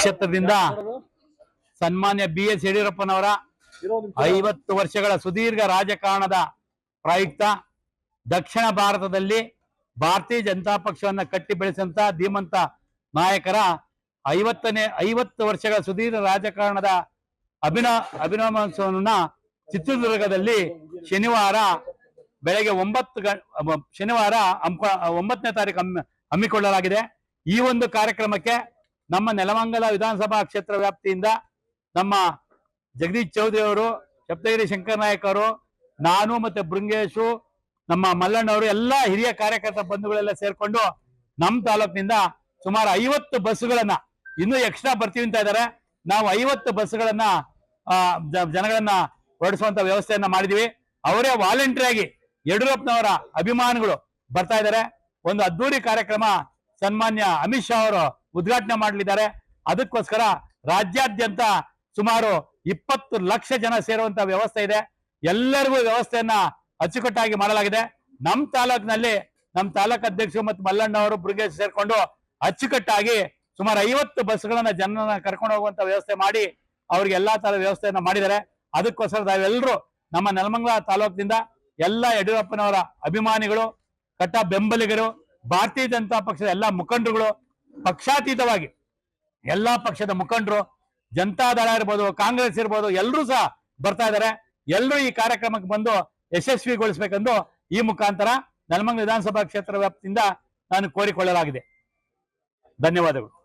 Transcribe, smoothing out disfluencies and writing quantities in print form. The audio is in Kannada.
ಕ್ಷೇತ್ರದಿಂದ ಸನ್ಮಾನ್ಯ BS ಯಡಿಯೂರಪ್ಪನವರ 50 ವರ್ಷಗಳ ಸುದೀರ್ಘ ರಾಜಕಾರಣದ ಪ್ರಯುಕ್ತ ದಕ್ಷಿಣ ಭಾರತದಲ್ಲಿ ಭಾರತೀಯ ಜನತಾ ಪಕ್ಷವನ್ನು ಕಟ್ಟಿ ಬೆಳೆಸಂತ ಧೀಮಂತ ನಾಯಕರ 50 ವರ್ಷಗಳ ಸುದೀರ್ಘ ರಾಜಕಾರಣದ ಅಭಿನವೋತ್ಸವವನ್ನ ಚಿತ್ರದುರ್ಗದಲ್ಲಿ ಶನಿವಾರ ಬೆಳಗ್ಗೆ 9ನೇ ತಾರೀಕು ಹಮ್ಮಿಕೊಳ್ಳಲಾಗಿದೆ. ಈ ಒಂದು ಕಾರ್ಯಕ್ರಮಕ್ಕೆ ನಮ್ಮ ನೆಲಮಂಗಲ ವಿಧಾನಸಭಾ ಕ್ಷೇತ್ರ ವ್ಯಾಪ್ತಿಯಿಂದ ನಮ್ಮ ಜಗದೀಶ್ ಚೌಧರಿ ಅವರು, ಸಪ್ತಗಿರಿ ಶಂಕರ್ ನಾಯಕ್ ಅವರು, ನಾನು ಮತ್ತೆ ಬೃಂಗೇಶು, ನಮ್ಮ ಮಲ್ಲಣ್ಣವರು, ಎಲ್ಲ ಹಿರಿಯ ಕಾರ್ಯಕರ್ತ ಬಂಧುಗಳೆಲ್ಲ ಸೇರ್ಕೊಂಡು ನಮ್ಮ ತಾಲೂಕಿನಿಂದ ಸುಮಾರು 50 ಬಸ್ಗಳನ್ನ ಇನ್ನೂ ಎಕ್ಸ್ಟ್ರಾ ಬರ್ತೀವಿ ಅಂತ ಇದ್ದಾರೆ. ನಾವು 50 ಬಸ್ಗಳನ್ನ ಜನಗಳನ್ನ ಹೊರಡಿಸುವಂತ ವ್ಯವಸ್ಥೆಯನ್ನ ಮಾಡಿದೀವಿ. ಅವರೇ ವಾಲಂಟಿಯರ್ ಆಗಿ ಯಡಿಯೂರಪ್ಪನವರ ಅಭಿಮಾನಿಗಳು ಬರ್ತಾ ಇದ್ದಾರೆ. ಒಂದು ಅದ್ದೂರಿ ಕಾರ್ಯಕ್ರಮ ಸನ್ಮಾನ್ಯ ಅಮಿತ್ ಶಾ ಅವರು ಉದ್ಘಾಟನೆ ಮಾಡಲಿದ್ದಾರೆ. ಅದಕ್ಕೋಸ್ಕರ ರಾಜ್ಯಾದ್ಯಂತ ಸುಮಾರು 20 ಲಕ್ಷ ಜನ ಸೇರುವಂತ ವ್ಯವಸ್ಥೆ ಇದೆ. ಎಲ್ಲರಿಗೂ ವ್ಯವಸ್ಥೆಯನ್ನ ಅಚ್ಚುಕಟ್ಟಾಗಿ ಮಾಡಲಾಗಿದೆ. ನಮ್ಮ ತಾಲೂಕಿನಲ್ಲಿ ನಮ್ಮ ತಾಲೂಕು ಅಧ್ಯಕ್ಷರು ಮತ್ತು ಮಲ್ಲಣ್ಣ ಅವರು ಬೃಂಗೇಶ್ ಸೇರ್ಕೊಂಡು ಅಚ್ಚುಕಟ್ಟಾಗಿ ಸುಮಾರು 50 ಬಸ್ಗಳನ್ನ ಜನರನ್ನ ಕರ್ಕೊಂಡು ಹೋಗುವಂತ ವ್ಯವಸ್ಥೆ ಮಾಡಿ ಅವ್ರಿಗೆ ಎಲ್ಲಾ ತರದ ವ್ಯವಸ್ಥೆಯನ್ನ ಮಾಡಿದ್ದಾರೆ. ಅದಕ್ಕೋಸ್ಕರ ನಾವೆಲ್ಲರೂ ನಮ್ಮ ನೆಲಮಂಗಲ ತಾಲೂಕಿನಿಂದ ಎಲ್ಲ ಯಡಿಯೂರಪ್ಪನವರ ಅಭಿಮಾನಿಗಳು, ಕಟ್ಟ ಬೆಂಬಲಿಗರು, ಭಾರತೀಯ ಜನತಾ ಪಕ್ಷದ ಎಲ್ಲಾ ಮುಖಂಡರುಗಳು, ಪಕ್ಷಾತೀತವಾಗಿ ಎಲ್ಲಾ ಪಕ್ಷದ ಮುಖಂಡರು, ಜನತಾದಳ ಇರ್ಬೋದು, ಕಾಂಗ್ರೆಸ್ ಇರ್ಬೋದು, ಎಲ್ಲರೂ ಸಹ ಬರ್ತಾ ಇದ್ದಾರೆ. ಎಲ್ಲರೂ ಈ ಕಾರ್ಯಕ್ರಮಕ್ಕೆ ಬಂದು ಯಶಸ್ವಿಗೊಳಿಸಬೇಕೆಂದು ಈ ಮುಖಾಂತರ ನೆಲಮಂಗಲ ವಿಧಾನಸಭಾ ಕ್ಷೇತ್ರ ವ್ಯಾಪ್ತಿಯಿಂದ ನಾನು ಕೋರಿಕೊಳ್ಳಲಾಗಿದೆ. ಧನ್ಯವಾದಗಳು.